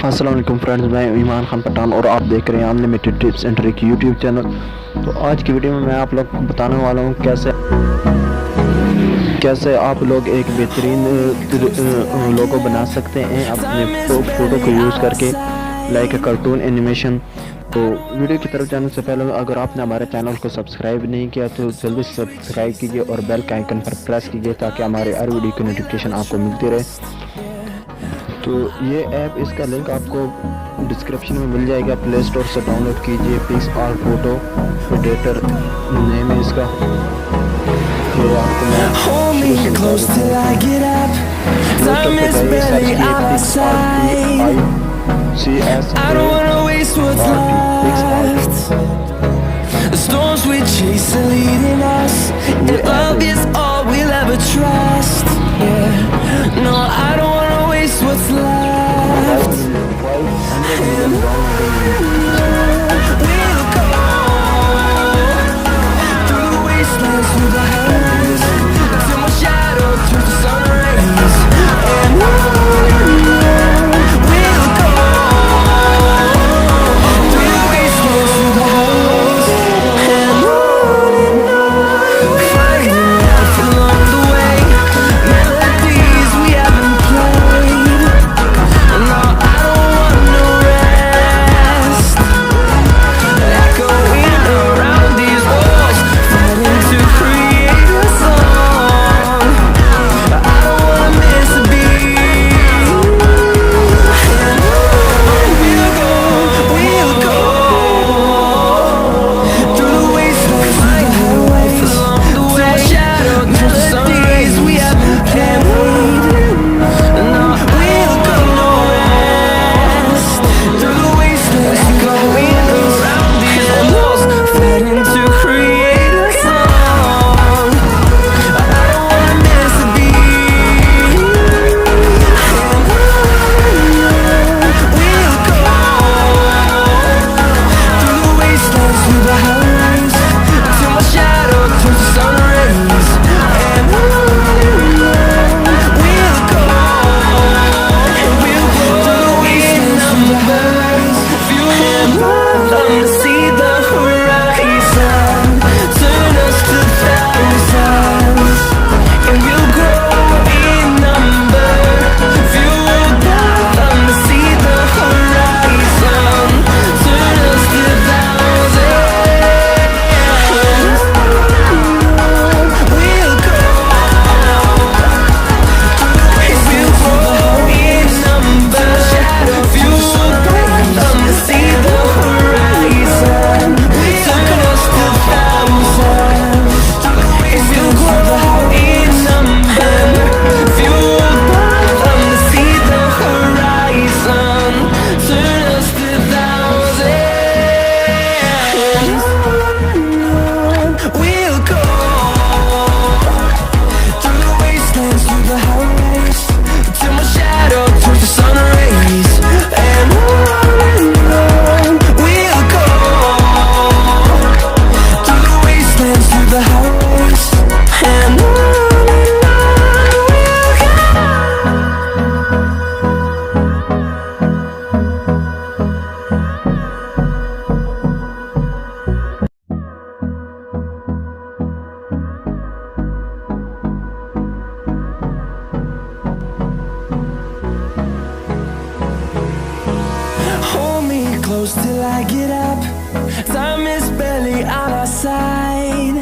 अस्सलाम वालेकुम फ्रेंड्स, मैं ईमान खान पठान और आप देख रहे हैं unlimited tips and trick YouTube channel. तो आज की वीडियो में मैं आप लोग को बताने वाला हूँ कैसे आप लोग एक बेहतरीन लोगो बना सकते हैं अपने फ़ोटो को यूज़ करके, लाइक कार्टून एनिमेशन। तो वीडियो की तरफ जाने से पहले अगर आपने हमारे चैनल को सब्सक्राइब नहीं किया तो जल्दी से सब्सक्राइब कीजिए और बेल के आइकन पर प्रेस कीजिए ताकि हमारे हर वीडियो की नोटिफिकेशन आपको मिलती रहे। तो ये ऐप, इसका लिंक आपको डिस्क्रिप्शन में मिल जाएगा। प्ले स्टोर से डाउनलोड कीजिए। PicsArt Photo प्रोटेटर नेम है इसका। तो आपको मैं The storms we chase are leading us, and love is all we'll ever trust. Yeah, no, I don't wanna waste what's left. And we'll go through the wastelands, through the highways, till my shadow turns to sun rays. And we'll go through the wastelands, through the highways, and finding life along the way, melodies we haven't played. No, I don't want no rest, echoing around these walls, fighting to create a song. I don't wanna miss a beat. And we'll go through the wastelands, through the highways, along the way, shadow melodies we haven't played. No, we'll go no rest through the wastelands, echoing around these walls, fighting to create a song. I don't wanna miss a beat. And we'll go through the wastelands, through the highways, till my shadow turns to sun rays. And we'll go through the wastelands, through the highways, fueled by to see the horizon, turn us to thousands, and we'll grow in number, fueled by to see the horizon, turn us to thousands. We'll go, and we'll grow in number, fueled by to see the horizon, turn us to thousands. And we'll grow in number, fueled by to see the horizon, turn us to thousands. We'll go through the wastelands, through the highways, till my shadow turns to sun rays. And we'll go through the wastelands, through the highways, and we'll go. Hold me close till I get up. Time is barely on our side.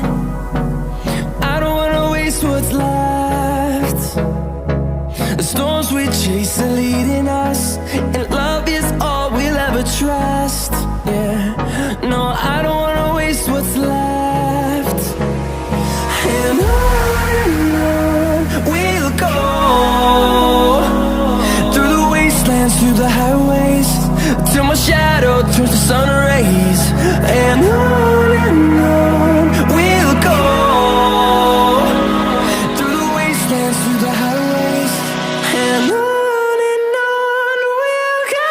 I don't wanna waste what's left. The storms we chase are leading us, and love is all we'll ever trust. Yeah, no, I don't wanna waste what's left. And on we'll go through the wastelands, through the highways, till my shadow turns to sun rays. And on we'll go through the wastelands, through the highways, and on we'll go.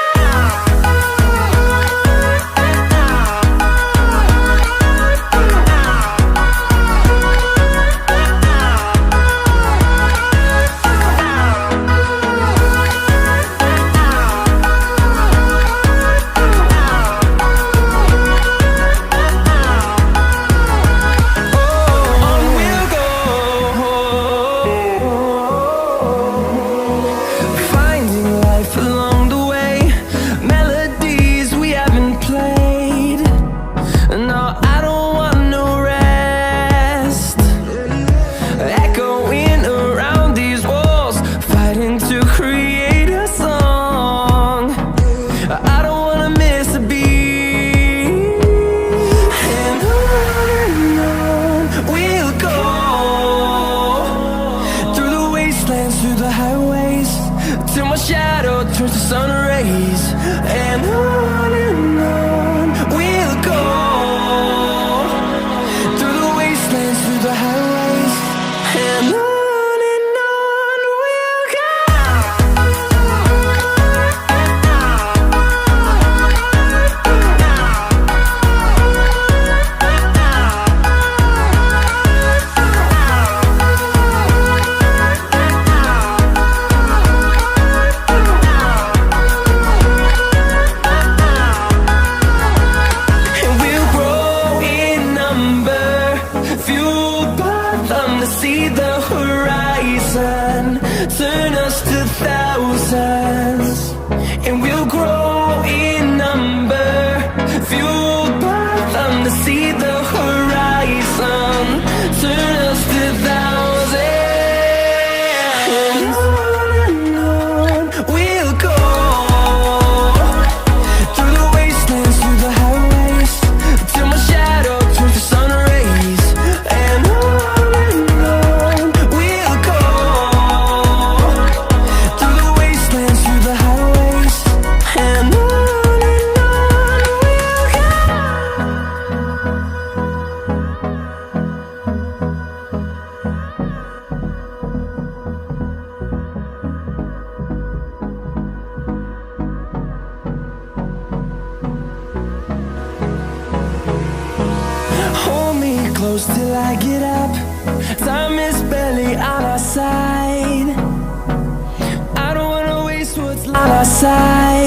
close till I get up. Time is barely on our side. I don't wanna waste what's left on our side.